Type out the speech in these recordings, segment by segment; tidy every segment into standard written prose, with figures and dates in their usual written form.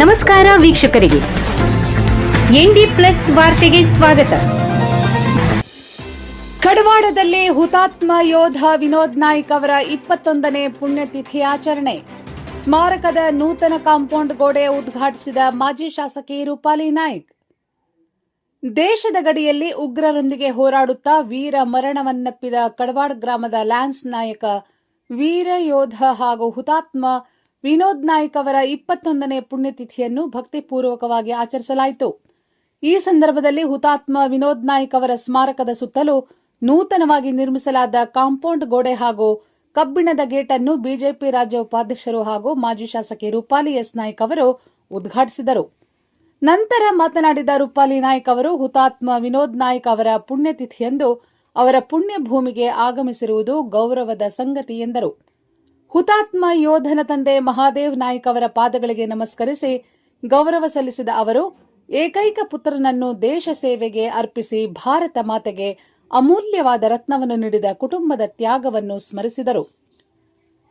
ನಮಸ್ಕಾರ ವೀಕ್ಷಕರಿಗೆ, ND plus ವಾರ್ತೆಗೆ ಸ್ವಾಗತ. ಕಡವಾಡದಲ್ಲಿ ಹುತಾತ್ಮ ಯೋಧ ವಿನೋದ್ ನಾಯ್ಕ್ ಅವರ 21ನೇ ಪುಣ್ಯತಿಥಿ ಆಚರಣೆ. ಸ್ಮಾರಕದ ನೂತನ ಕಾಂಪೌಂಡ್ ಗೋಡೆ ಉದ್ಘಾಟಿಸಿದ ಮಾಜಿ ಶಾಸಕಿ ರೂಪಾಲಿ ನಾಯ್ಕ್. ದೇಶದ ಗಡಿಯಲ್ಲಿ ಉಗ್ರರೊಂದಿಗೆ ಹೋರಾಡುತ್ತಾ ವೀರ ಮರಣವನ್ನಪ್ಪಿದ ಕಡವಾಡ ಗ್ರಾಮದ ಲ್ಯಾನ್ಸ್ ನಾಯಕ, ವೀರ ಯೋಧ ಹಾಗೂ ಹುತಾತ್ಮ ವಿನೋದ್ ನಾಯ್ಕ್ ಅವರ 21ನೇ ಪುಣ್ಯತಿಥಿಯನ್ನು ಭಕ್ತಿಪೂರ್ವಕವಾಗಿ ಆಚರಿಸಲಾಯಿತು. ಈ ಸಂದರ್ಭದಲ್ಲಿ ಹುತಾತ್ಮ ವಿನೋದ್ ನಾಯ್ಕ್ ಅವರ ಸ್ಮಾರಕದ ಸುತ್ತಲೂ ನೂತನವಾಗಿ ನಿರ್ಮಿಸಲಾದ ಕಾಂಪೌಂಡ್ ಗೋಡೆ ಹಾಗೂ ಕಬ್ಬಿಣದ ಗೇಟ್ ಅನ್ನು ಬಿಜೆಪಿ ರಾಜ್ಯ ಉಪಾಧ್ಯಕ್ಷರು ಹಾಗೂ ಮಾಜಿ ಶಾಸಕಿ ರೂಪಾಲಿ ಎಸ್ ನಾಯ್ಕ್ ಅವರು ಉದ್ಘಾಟಿಸಿದರು. ನಂತರ ಮಾತನಾಡಿದ ರೂಪಾಲಿ ನಾಯ್ಕ್ ಅವರು, ಹುತಾತ್ಮ ವಿನೋದ್ ನಾಯ್ಕ್ ಅವರ ಪುಣ್ಯತಿಥಿಯಂದು ಅವರ ಪುಣ್ಯ ಭೂಮಿಗೆ ಆಗಮಿಸಿರುವುದು ಗೌರವದ ಸಂಗತಿ ಎಂದರು. ಹುತಾತ್ಮ ಯೋಧನ ತಂದೆ ಮಹಾದೇವ್ ನಾಯ್ಕ್ ಅವರ ಪಾದಗಳಿಗೆ ನಮಸ್ಕರಿಸಿ ಗೌರವ ಸಲ್ಲಿಸಿದ ಅವರು, ಏಕೈಕ ಪುತ್ರನನ್ನು ದೇಶ ಸೇವೆಗೆ ಅರ್ಪಿಸಿ ಭಾರತ ಮಾತೆಗೆ ಅಮೂಲ್ಯವಾದ ರತ್ನವನ್ನು ನೀಡಿದ ಕುಟುಂಬದ ತ್ಯಾಗವನ್ನು ಸ್ಮರಿಸಿದರು.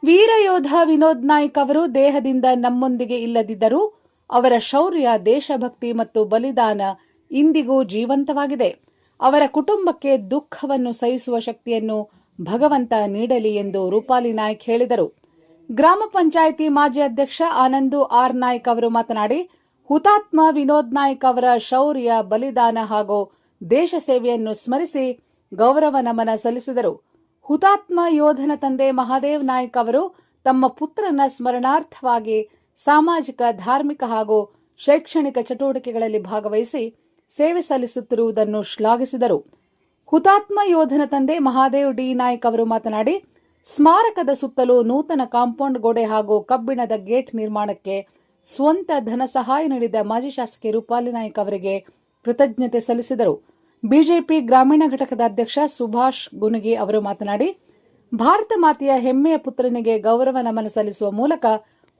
ವೀರ ಯೋಧ ವಿನೋದ್ ನಾಯ್ಕ್ ಅವರು ದೇಹದಿಂದ ನಮ್ಮೊಂದಿಗೆ ಇಲ್ಲದಿದ್ದರೂ ಅವರ ಶೌರ್ಯ, ದೇಶಭಕ್ತಿ ಮತ್ತು ಬಲಿದಾನ ಇಂದಿಗೂ ಜೀವಂತವಾಗಿದೆ. ಅವರ ಕುಟುಂಬಕ್ಕೆ ದುಃಖವನ್ನು ಸಹಿಸುವ ಶಕ್ತಿಯನ್ನು ಭಗವಂತ ನೀಡಲಿ ಎಂದು ರೂಪಾಲಿ ನಾಯ್ಕ್ ಹೇಳಿದರು. ಗ್ರಾಮ ಪಂಚಾಯಿತಿ ಮಾಜಿ ಅಧ್ಯಕ್ಷ ಆನಂದು ಆರ್ ನಾಯ್ಕ್ ಅವರು ಮಾತನಾಡಿ, ಹುತಾತ್ಮ ವಿನೋದ್ ನಾಯ್ಕ್ ಅವರ ಶೌರ್ಯ, ಬಲಿದಾನ ಹಾಗೂ ದೇಶ ಸೇವೆಯನ್ನು ಸ್ಮರಿಸಿ ಗೌರವ ನಮನ ಸಲ್ಲಿಸಿದರು. ಹುತಾತ್ಮ ಯೋಧನ ತಂದೆ ಮಹಾದೇವ್ ನಾಯ್ಕ್ ಅವರು ತಮ್ಮ ಪುತ್ರನ ಸ್ಮರಣಾರ್ಥವಾಗಿ ಸಾಮಾಜಿಕ, ಧಾರ್ಮಿಕ ಹಾಗೂ ಶೈಕ್ಷಣಿಕ ಚಟುವಟಿಕೆಗಳಲ್ಲಿ ಭಾಗವಹಿಸಿ ಸೇವೆ ಸಲ್ಲಿಸುತ್ತಿರುವುದನ್ನು ಶ್ಲಾಘಿಸಿದರು. ಹುತಾತ್ಮ ಯೋಧನ ತಂದೆ ಮಹಾದೇವ್ ಡಿ ನಾಯ್ಕ್ ಅವರು ಮಾತನಾಡಿ, ಸ್ಮಾರಕದ ಸುತ್ತಲೂ ನೂತನ ಕಾಂಪೌಂಡ್ ಗೋಡೆ ಹಾಗೂ ಕಬ್ಬಿಣದ ಗೇಟ್ ನಿರ್ಮಾಣಕ್ಕೆ ಸ್ವಂತ ಧನ ಸಹಾಯ ನೀಡಿದ ಮಾಜಿ ಶಾಸಕಿ ರೂಪಾಲಿ ನಾಯ್ಕ್ ಅವರಿಗೆ ಕೃತಜ್ಞತೆ ಸಲ್ಲಿಸಿದರು. ಬಿಜೆಪಿ ಗ್ರಾಮೀಣ ಘಟಕದ ಅಧ್ಯಕ್ಷ ಸುಭಾಷ್ ಗುನುಗಿ ಅವರು ಮಾತನಾಡಿ, ಭಾರತ ಮಾತೆಯ ಹೆಮ್ಮೆಯ ಪುತ್ರನಿಗೆ ಗೌರವ ನಮನ ಸಲ್ಲಿಸುವ ಮೂಲಕ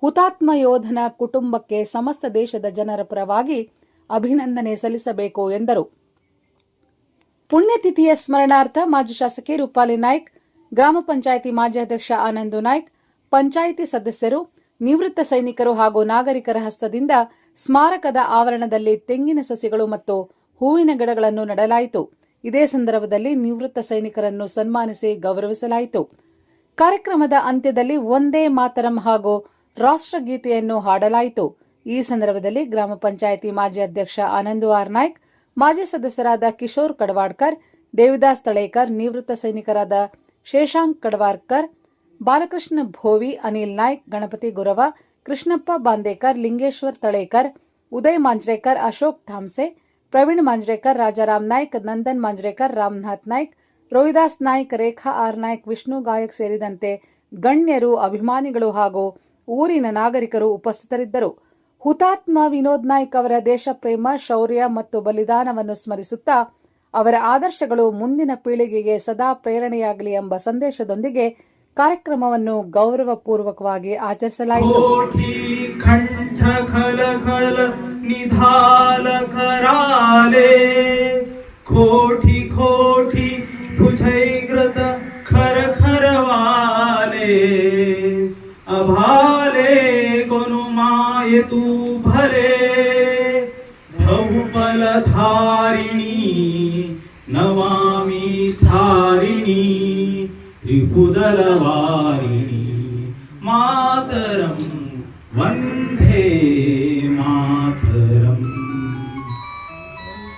ಹುತಾತ್ಮ ಯೋಧನ ಕುಟುಂಬಕ್ಕೆ ಸಮಸ್ತ ದೇಶದ ಜನರ ಪರವಾಗಿ ಅಭಿನಂದನೆ ಸಲ್ಲಿಸಬೇಕು ಎಂದರು. ಪುಣ್ಯತಿಥಿಯ ಸ್ಮರಣಾರ್ಥ ಮಾಜಿ ಶಾಸಕಿ ರೂಪಾಲಿ ನಾಯ್ಕ್, ಗ್ರಾಮ ಪಂಚಾಯಿತಿ ಮಾಜಿ ಅಧ್ಯಕ್ಷ ಆನಂದು ನಾಯ್ಕ್, ಪಂಚಾಯಿತಿ ಸದಸ್ಯರು, ನಿವೃತ್ತ ಸೈನಿಕರು ಹಾಗೂ ನಾಗರಿಕರ ಹಸ್ತದಿಂದ ಸ್ಮಾರಕದ ಆವರಣದಲ್ಲಿ ತೆಂಗಿನ ಸಸಿಗಳು ಮತ್ತು ಹೂವಿನ ಗಿಡಗಳನ್ನು ನೆಡಲಾಯಿತು. ಇದೇ ಸಂದರ್ಭದಲ್ಲಿ ನಿವೃತ್ತ ಸೈನಿಕರನ್ನು ಸನ್ಮಾನಿಸಿ ಗೌರವಿಸಲಾಯಿತು. ಕಾರ್ಯಕ್ರಮದ ಅಂತ್ಯದಲ್ಲಿ ವಂದೇ ಮಾತರಂ ಹಾಗೂ ರಾಷ್ಟ್ರಗೀತೆಯನ್ನು ಹಾಡಲಾಯಿತು. ಈ ಸಂದರ್ಭದಲ್ಲಿ ಗ್ರಾಮ ಪಂಚಾಯಿತಿ ಮಾಜಿ ಅಧ್ಯಕ್ಷ ಆನಂದು ಆರ್ ನಾಯ್ಕ್, ಮಾಜಿ ಸದಸ್ಯರಾದ ಕಿಶೋರ್ ಕಡವಾಡ್ಕರ್, ದೇವಿದಾಸ್ ತಳೇಕರ್, ನಿವೃತ್ತ ಸೈನಿಕರಾದ ಶೇಷಾಂಕ್ ಕಡವಾರ್ಕರ್, ಬಾಲಕೃಷ್ಣ ಭೋವಿ, ಅನಿಲ್ ನಾಯ್ಕ್, ಗಣಪತಿ ಗುರವ, ಕೃಷ್ಣಪ್ಪ ಬಾಂದೇಕರ್, ಲಿಂಗೇಶ್ವರ್ ತಳೇಕರ್, ಉದಯ್ ಮಾಂಜ್ರೇಕರ್, ಅಶೋಕ್ ಥಾಮ್ಸೆ, ಪ್ರವೀಣ್ ಮಾಂಜ್ರೇಕರ್, ರಾಜಾರಾಮ್ ನಾಯ್ಕ್, ನಂದನ್ ಮಾಂಜ್ರೇಕರ್, ರಾಮನಾಥ್ ನಾಯ್ಕ್, ರೋಹಿದಾಸ್ ನಾಯ್ಕ್, ರೇಖಾ ಆರ್ ನಾಯ್ಕ್, ವಿಷ್ಣು ಗಾಯಕ್ ಸೇರಿದಂತೆ ಗಣ್ಯರು, ಅಭಿಮಾನಿಗಳು ಹಾಗೂ ಊರಿನ ನಾಗರಿಕರು ಉಪಸ್ಥಿತರಿದ್ದರು. ಹುತಾತ್ಮ ವಿನೋದ್ ನಾಯ್ಕ್ ಅವರ ದೇಶ ಪ್ರೇಮ, ಶೌರ್ಯ ಮತ್ತು ಬಲಿದಾನವನ್ನು ಸ್ಮರಿಸುತ್ತಾ ಅವರ ಆದರ್ಶಗಳು ಮುಂದಿನ ಪೀಳಿಗೆಗೆ ಸದಾ ಪ್ರೇರಣೆಯಾಗಲಿ ಎಂಬ ಸಂದೇಶದೊಂದಿಗೆ ಕಾರ್ಯಕ್ರಮವನ್ನು ಗೌರವಪೂರ್ವಕವಾಗಿ ಆಚರಿಸಲಾಯಿತು. तू भले बहुफलधारिणी नमामि धारिणी त्रिपुदलवारिणी मातरं वन्दे मातरम्.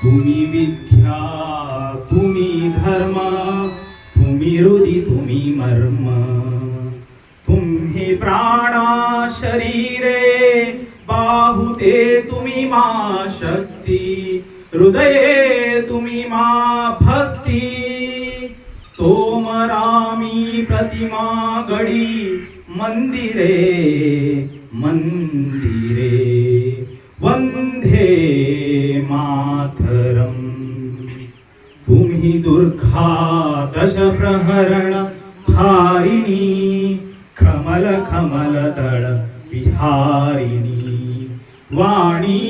तुम्ही विद्या, तुम्ही धर्म, तुम्ही हृदि, तुम्ही मर्म, तुम्ही प्राणा शरीरे बाहुते तुम्ही मा शक्ती, हृदये तुम्ही मा भक्ती. तोमरामी प्रतिमा गडी मंदिरे मंदिरे वंदे मातरम. तुम्ही दुर्गा दश प्रहरण धारिणी, कमल कमल दळ विहारिणी, वाणी